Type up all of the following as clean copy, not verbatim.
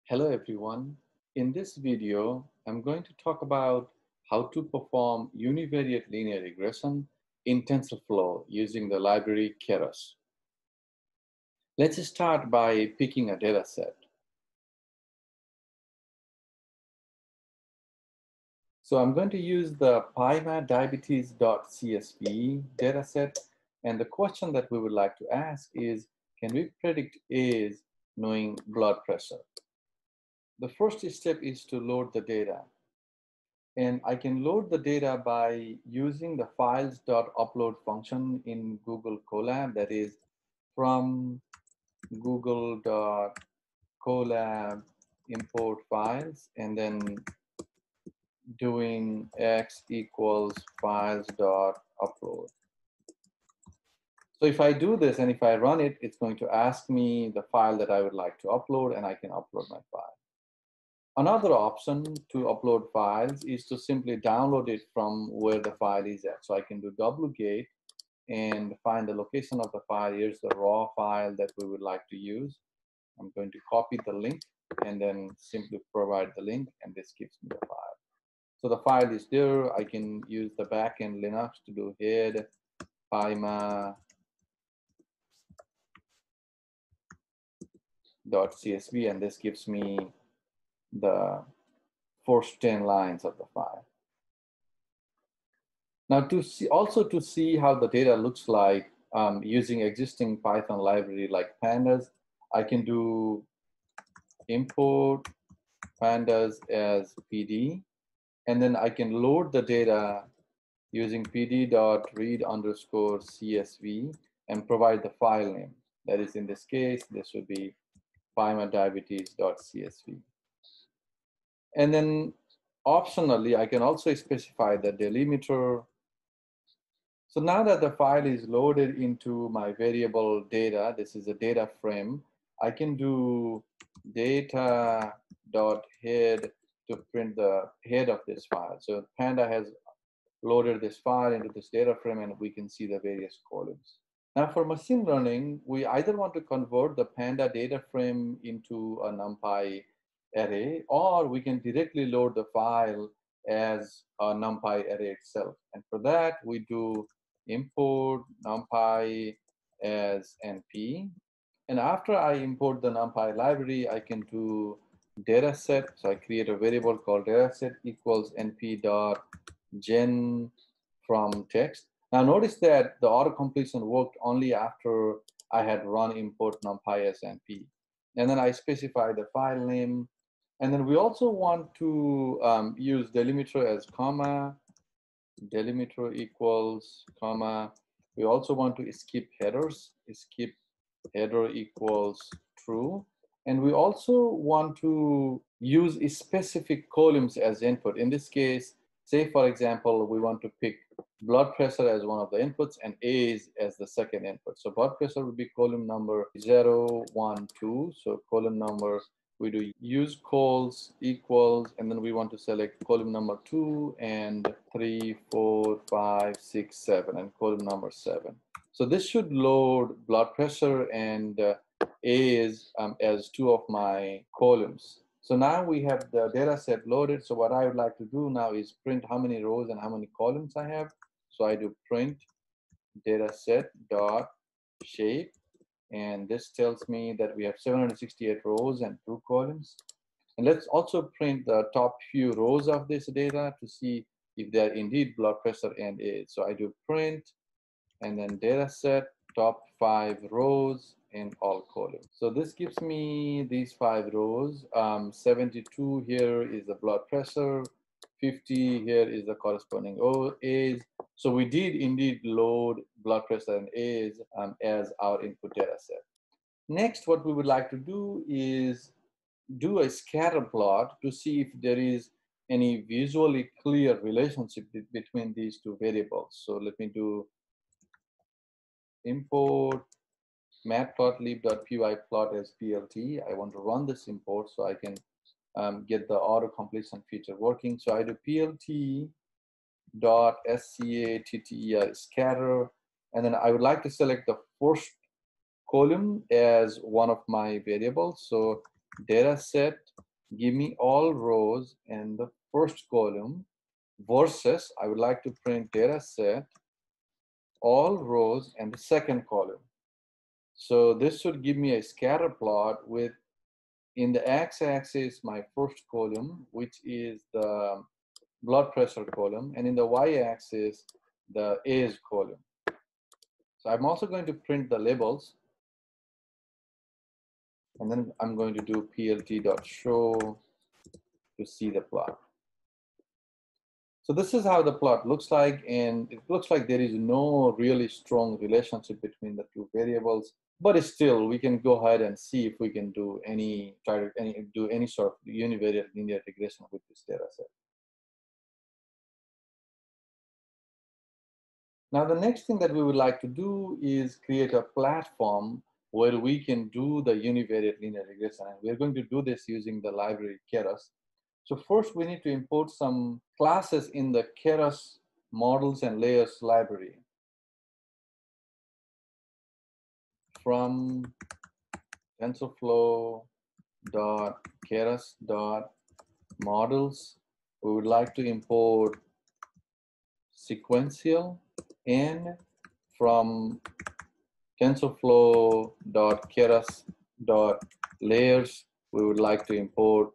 Hello everyone. In this video, I'm going to talk about how to perform univariate linear regression in TensorFlow using the library Keras. Let's start by picking a data set. So I'm going to use the PyMaDiabetes.csv dataset, and the question that we would like to ask is, can we predict age knowing blood pressure? The first step is to load the data. And I can load the data by using the files.upload function in Google Colab, that is from google.colab import files, and then doing x equals files.upload. So if I do this and if I run it, it's going to ask me the file that I would like to upload, and I can upload my file. Another option to upload files is to simply download it from where the file is at. So I can do wget and find the location of the file. Here's the raw file that we would like to use. I'm going to copy the link and then simply provide the link, and this gives me the file. So the file is there. I can use the backend Linux to do head pyma.csv, and this gives me the first 10 lines of the file. Now, to see how the data looks like using existing Python library like pandas, I can do import pandas as PD, and then I can load the data using pd.read_csv and provide the file name. That is, in this case, this would be PyMaDiabetes.csv. And then optionally, I can also specify the delimiter. So now that the file is loaded into my variable data, this is a data frame, I can do data.head to print the head of this file. So Panda has loaded this file into this data frame, and we can see the various columns. Now for machine learning, we either want to convert the Panda data frame into a NumPy array, or we can directly load the file as a NumPy array itself. And for that, we do import NumPy as NP. And after I import the NumPy library, I can do dataset. So I create a variable called dataset equals np.gen from text. Now notice that the autocompletion worked only after I had run import NumPy as NP. And then I specify the file name. And then we also want to use delimiter as comma, delimiter equals comma. We also want to skip headers, skip header equals true. And we also want to use specific columns as input. In this case, say for example, we want to pick blood pressure as one of the inputs and age as the second input. So blood pressure would be column number 0, 1, 2. So column number, we do use cols equals, and then we want to select column number 2 and 3, 4, 5, 6, 7, and column number 7. So this should load blood pressure and age as two of my columns. So now we have the data set loaded. So what I would like to do now is print how many rows and how many columns I have. So I do print dataset dot shape, and this tells me that we have 768 rows and 2 columns. And let's also print the top few rows of this data to see if they're indeed blood pressure and age. So I do print and then dataset top 5 rows in all columns. So this gives me these 5 rows. 72 here is the blood pressure, 50 here is the corresponding age. So we did indeed load blood pressure and age as our input data set. Next, what we would like to do is do a scatter plot to see if there is any visually clear relationship between these two variables. So let me do import matplotlib.py plot as plt. I want to run this import so I can get the auto completion feature working. So I do plt dot scatter scatter, and then I would like to select the first column as one of my variables. So data set, give me all rows and the first column, versus I would like to print data set, all rows and the second column. So this should give me a scatter plot with, in the x-axis, my first column, which is the blood pressure column, and in the y-axis, the age column. So I'm also going to print the labels, and then I'm going to do plt.show to see the plot. So this is how the plot looks like, and it looks like there is no really strong relationship between the two variables, but still we can go ahead and see if we can do any sort of univariate linear regression with this data set. Now the next thing that we would like to do is create a platform where we can do the univariate linear regression, and we're going to do this using the library Keras. So first we need to import some classes in the Keras models and layers library. From Tensorflow.Keras.models, we would like to import sequential, and from Tensorflow.Keras.layers, we would like to import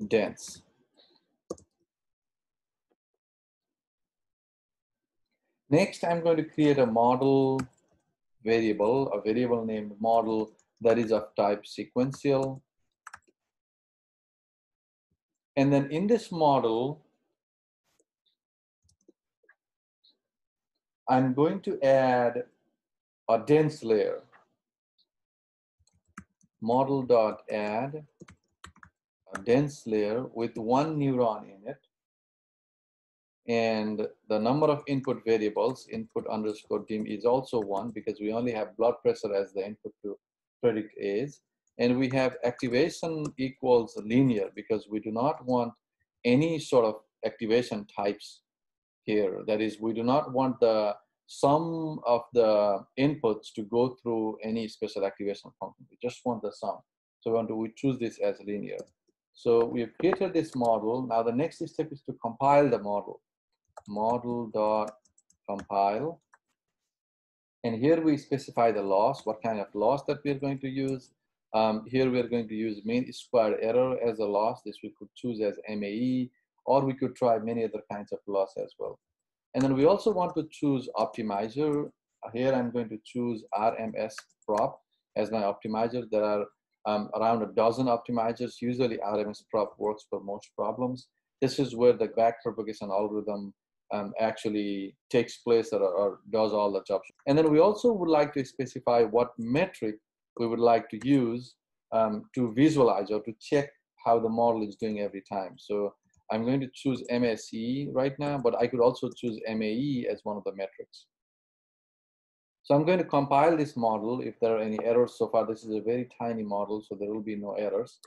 dense. Next, I'm going to create a model variable, a variable named model that is of type sequential. And then in this model, I'm going to add a dense layer. Model.add a dense layer with one neuron in it. And the number of input variables, input underscore dim, is also 1 because we only have blood pressure as the input to predict age. And we have activation equals linear because we do not want any sort of activation types here. That is, we do not want the sum of the inputs to go through any special activation function. We just want the sum. So we choose this as linear. So we have created this model. Now the next step is to compile the model. Model.compile, and here we specify the loss, what kind of loss that we're going to use. Here we're going to use mean squared error as a loss. This we could choose as MAE, or we could try many other kinds of loss as well. And then we also want to choose optimizer. Here I'm going to choose RMS prop as my optimizer. There are around a dozen optimizers. Usually RMS prop works for most problems. This is where the backpropagation algorithm actually takes place or does all the jobs. And then we also would like to specify what metric we would like to use to visualize or to check how the model is doing every time. So I'm going to choose MSE right now, but I could also choose MAE as one of the metrics. So I'm going to compile this model. If there are any errors so far, this is a very tiny model, so there will be no errors.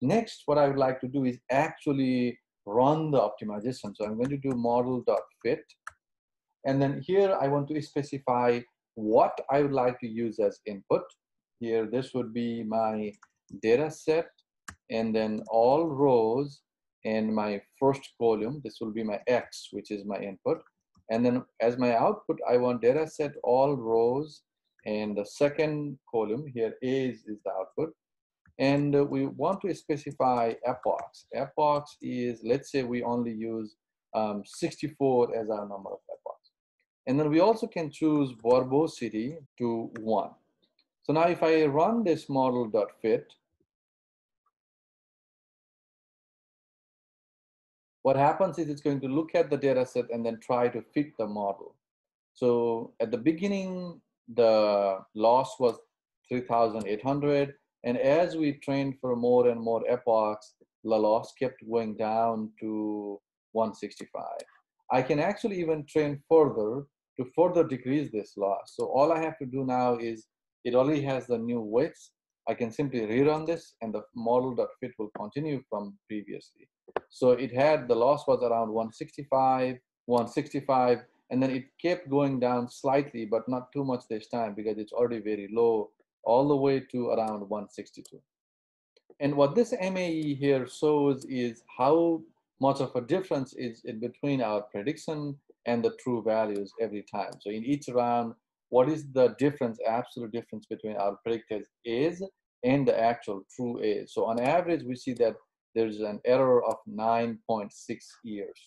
Next, what I would like to do is actually run the optimization. So I'm going to do model.fit. And then here I want to specify what I would like to use as input. Here, this would be my data set, and then all rows, and my first column, this will be my X, which is my input. And then as my output, I want data set all rows, and the second column here is the output. And we want to specify epochs. Epochs is, let's say we only use 64 as our number of epochs. And then we also can choose verbosity to 1. So now if I run this model.fit, what happens is it's going to look at the data set and then try to fit the model. So at the beginning, the loss was 3,800. And as we trained for more and more epochs, the loss kept going down to 165. I can actually even train further to further decrease this loss. So all I have to do now is, it already has the new weights. I can simply rerun this and the model.fit will continue from previously. So it had, the loss was around 165, and then it kept going down slightly, but not too much this time because it's already very low. all the way to around 162. And what this MAE here shows is how much of a difference is in between our prediction and the true values every time. So in each round, what is the difference, absolute difference between our predicted A's and the actual true A's? So on average, we see that there's an error of 9.6 years.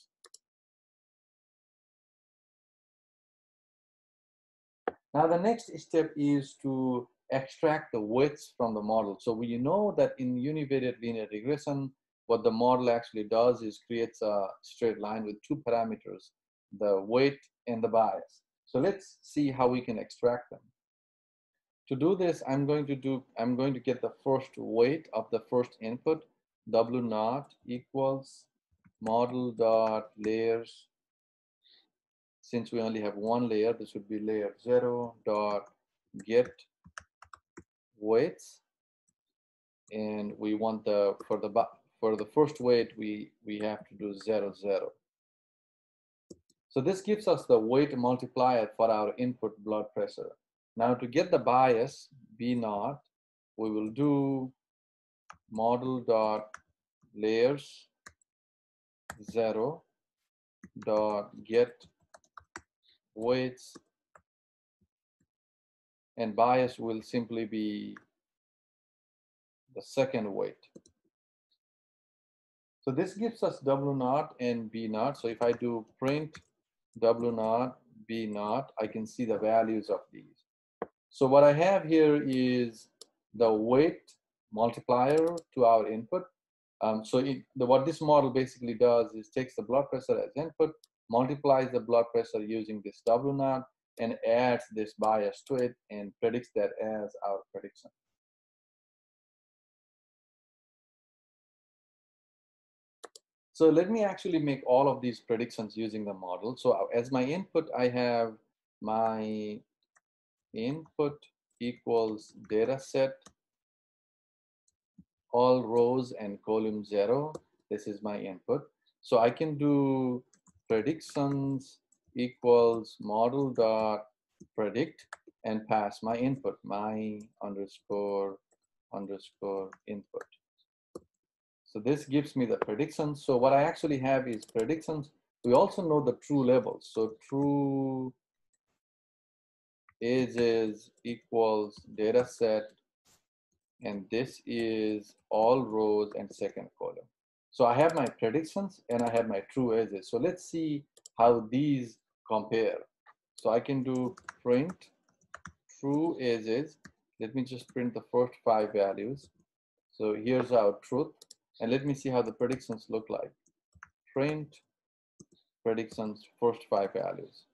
Now the next step is to extract the weights from the model. So we know that in univariate linear regression, what the model actually does is creates a straight line with two parameters, the weight and the bias. So let's see how we can extract them. To do this, I'm going to get the first weight of the first input, W naught equals model dot layers. Since we only have one layer, this would be layer 0 dot get weights, and we want for the first weight we have to do 0 0. So this gives us the weight multiplier for our input blood pressure. Now to get the bias B naught, we will do model dot layers 0 dot get weights, and bias will simply be the second weight. So this gives us W naught and B naught. So if I do print W naught, B naught, I can see the values of these. So what I have here is the weight multiplier to our input. What this model basically does is takes the blood pressure as input, multiplies the blood pressure using this W naught, and adds this bias to it and predicts that as our prediction. So let me actually make all of these predictions using the model. So as my input, I have my input equals data set, all rows and column 0. This is my input. So I can do predictions equals model dot predict and pass my input, my underscore input. So this gives me the predictions. So what I actually have is predictions. We also know the true levels. So true is equals data set, and this is all rows and second column. So I have my predictions and I have my true edges. So let's see how these compare. So I can do print true edges. Let me just print the first 5 values. So here's our truth. And let me see how the predictions look like. Print predictions first 5 values.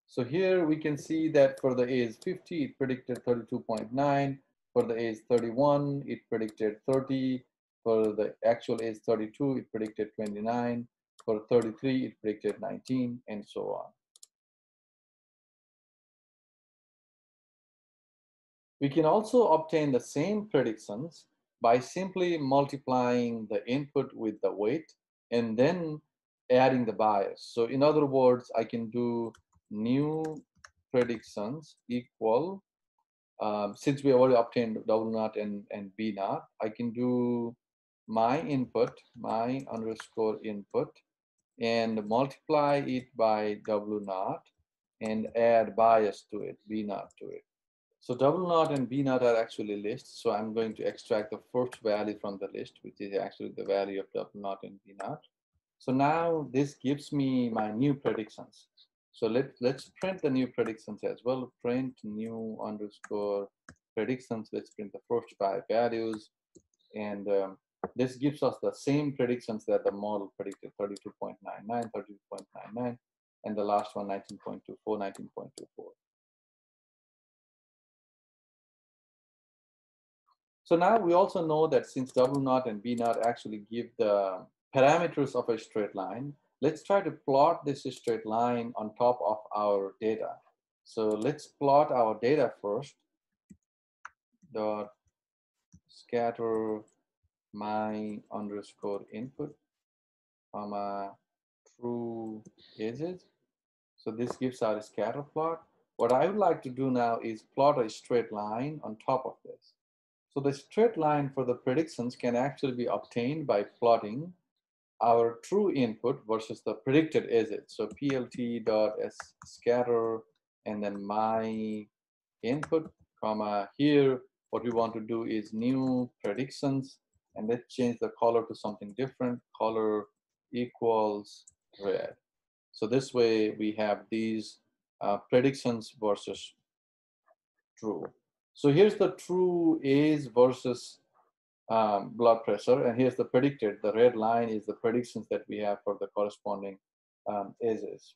So here we can see that for the age 50, it predicted 32.9. For the age 31, it predicted 30. For the actual age 32, it predicted 29. For 33, it predicted 19, and so on. We can also obtain the same predictions by simply multiplying the input with the weight and then adding the bias. So in other words, I can do new predictions equal, since we already obtained W naught and B naught, I can do my input, my underscore input, and multiply it by W naught and add bias to it, B naught to it. So W naught and B naught are actually lists. So I'm going to extract the first value from the list, which is actually the value of W naught and B naught. So now this gives me my new predictions. So let's print the new predictions as well. Print new underscore predictions. Let's print the first 5 values. And this gives us the same predictions that the model predicted, 32.99, 32.99, and the last one, 19.24, 19.24. So now we also know that since W naught and B naught actually give the parameters of a straight line, let's try to plot this straight line on top of our data. So let's plot our data first. Dot scatter my underscore input, comma true edges. So this gives our scatter plot. What I would like to do now is plot a straight line on top of this. So the straight line for the predictions can actually be obtained by plotting our true input versus the predicted exit. So plt.scatter and then my input, comma, here what we want to do is new predictions, and let's change the color to something different. Color equals red. So this way we have these predictions versus true. So here's the true age versus blood pressure, and here's the predicted. The red line is the predictions that we have for the corresponding ages.